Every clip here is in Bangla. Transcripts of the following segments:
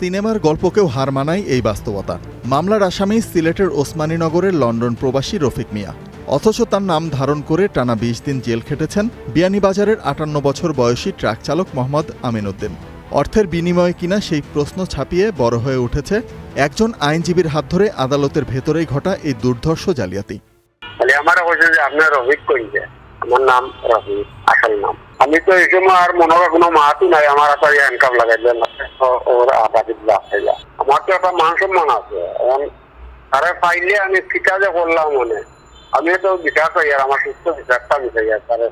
সিনেমার গল্পকেও হার মানায় এই বাস্তবতা। মামলার আসামি সিলেটের ওসমানীনগরের লন্ডন প্রবাসী রফিক মিয়া। অথচ তার নাম ধারণ করে টানা ২০ দিন জেল খেটেছেন বিয়ানীবাজারের ৫৮ বছর বয়সী ট্রাক চালক মোহাম্মদ আমিন উদ্দিন। অর্থের বিনিময়ে কিনা সেই প্রশ্ন ছাপিয়ে বড় হয়ে উঠেছে একজন আইনজীবীর হাত ধরে আদালতের ভেতরেই ঘটা এই দুর্ধর্ষ জালিয়াতি। আমার নাম রফিক, আসল নাম। আমি তো এই সময় আর মনে হয় কোনো মাহাতি নাই, আমার একটা হ্যান্ডকাপ লাগাইলেন ওর আবাদিত লাগাইলা। আমার তো একটা মান সম্মান আছে, এখন তারা পাইলে আমি ফিটা যে করলাম মনে আমি তো বিচার পাই আর আমার সুস্থ বিচারটা আমি চাই আর তারা।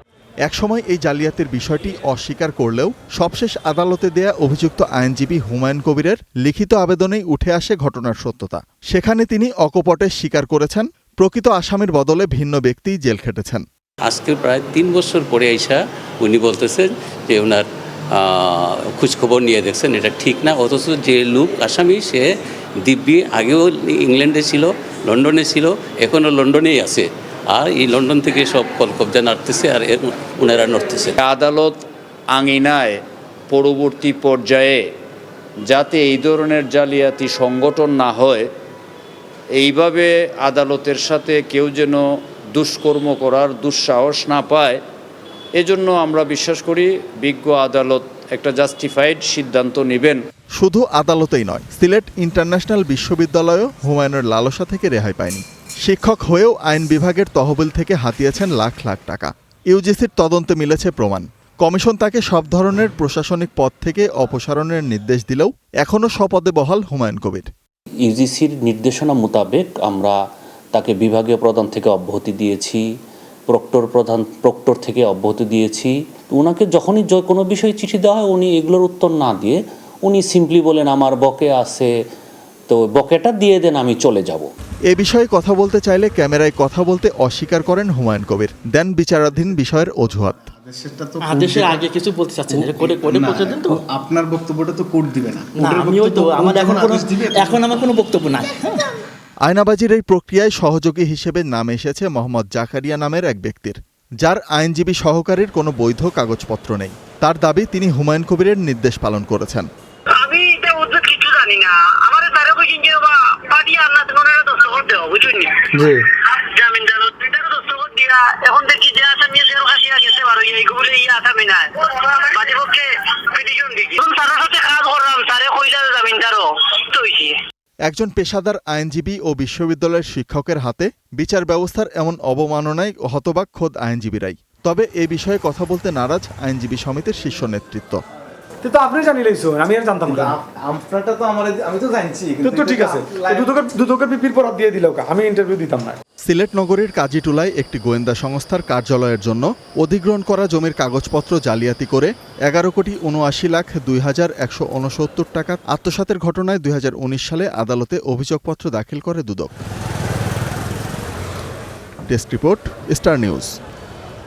একসময় এই জালিয়াতির বিষয়টি অস্বীকার করলেও সবশেষ আদালতে দেয়া অভিযুক্ত আইনজীবী হুমায়ুন কবিরের লিখিত আবেদনেই উঠে আসে ঘটনার সত্যতা। সেখানে তিনি অকপটে স্বীকার করেছেন প্রকৃত আসামির বদলে ভিন্ন ব্যক্তি জেল খেটেছেন। আজকে প্রায় ৩ বছর পরে আইসা উনি বলতেছেন যে ওনার খোঁজখবর নিয়ে দেখছেন এটা ঠিক না, অথচ যে লোক আসামি সে দিব্যি আগেও ইংল্যান্ডে ছিল, লন্ডনে ছিল, এখনও লন্ডনেই আছে, আর এই লন্ডন থেকে সব কলকবজা নাড়তেছে আর ওনারা নড়তেছে। আদালত আঙিনায় পরবর্তী পর্যায়ে যাতে এই ধরনের জালিয়াতি সংগঠন না হয়, এইভাবে আদালতের সাথে কেউ যেন দুষ্কর্ম করার দুঃসাহস না পায়, এজন্য আমরা বিশ্বাস করি বিজ্ঞ আদালত একটা জাস্টিফাইড সিদ্ধান্ত নেবেন। শুধু আদালতেই নয়, সিলেট ইন্টারন্যাশনাল বিশ্ববিদ্যালয়ও হুমায়ুনের লালসা থেকে রেহাই পায়নি। শিক্ষক হয়েও আইন বিভাগের তহবিল থেকে হাতিয়েছেন লাখ লাখ টাকা। ইউজিসির তদন্তে মিলেছে প্রমাণ। কমিশন তাকে সব ধরনের প্রশাসনিক পদ থেকে অপসারণের নির্দেশ দিলেও এখনও স্বপদে বহাল হুমায়ুন কবির। ইউজিসির নির্দেশনা মোতাবেক আমরা তাকে বিভাগীয় প্রধান থেকে অব্যাহতি দিয়েছি, প্রক্টর থেকে অব্যাহতি দিয়েছি। ওনাকে যখনই কোনো বিষয়ে চিঠি দেওয়া হয় উনি এগুলোর উত্তর না দিয়ে উনি সিম্পলি বলেন আমার বকে আছে, তো বকেটা দিয়ে দেন, আমি চলে যাব। এ বিষয়ে কথা বলতে চাইলে ক্যামেরায় কথা বলতে অস্বীকার করেন হুমায়ুন কবির, দেন বিচারাধীন বিষয়ের অজুহাত। আদেশের আগে কিছু বলতে চাচ্ছেন, কোর্টে পৌঁছে দেন, তো আপনার বক্তব্যটা তো কোর্ট দিবে না। আমিও তো আমার এখন আমার কোনো বক্তব্য নাই। আয়নাবাজির এই প্রক্রিয়ায় সহযোগী হিসেবে নাম এসেছে মোহাম্মদ জাকারিয়া নামের এক ব্যক্তির, যার আইনজীবী সহকারীর কোনো বৈধ কাগজপত্র নেই। তার দাবি তিনি হুমায়ুন কবিরের নির্দেশ পালন করেছেন। আমি এটা ওদের কিছু জানি না, আমার তারা কইছেন যে পার্টি আর না তোমরা দস্তখত দাও, বুঝুন নি? জি জামিনদার দুইটার দস্তখত দিয়া এখন দেখি যে আসামি এর কাছে গেছে বারো এইগুলো আসামি না বাদী পক্ষে পিটিশন দিছি তার সাথে কাজ করলাম, তারে কইলা জামিনদারও তো হইছে। একজন পেশাদার আইনজীবী ও বিশ্ববিদ্যালয়ের শিক্ষকের হাতে বিচার ব্যবস্থার এমন অবমাননায় হতবাক খোদ আইনজীবীরাই। তবে এ বিষয়ে কথা বলতে নারাজ আইনজীবী সমিতির শীর্ষ নেতৃত্ব। তো আপনি জানিলেইছেন, আমি আর জানতাম না। আপনারটা তো আমি তো জানছি, তো ঠিক আছে, দুদকের পিপির পর দিয়ে দিল, আমি ইন্টারভিউ দিতাম না। সিলেট নগরীর কাজীটুলায় একটি গোয়েন্দা সংস্থার কার্যালয়ের জন্য অধিগ্রহণ করা জমির কাগজপত্র জালিয়াতি করে ১১,৮২,১৬৯ টাকা আত্মসাতের ঘটনায় ২০১৯ সালে আদালতে অভিযোগপত্র দাখিল করে দুদক। Desk report, Star news.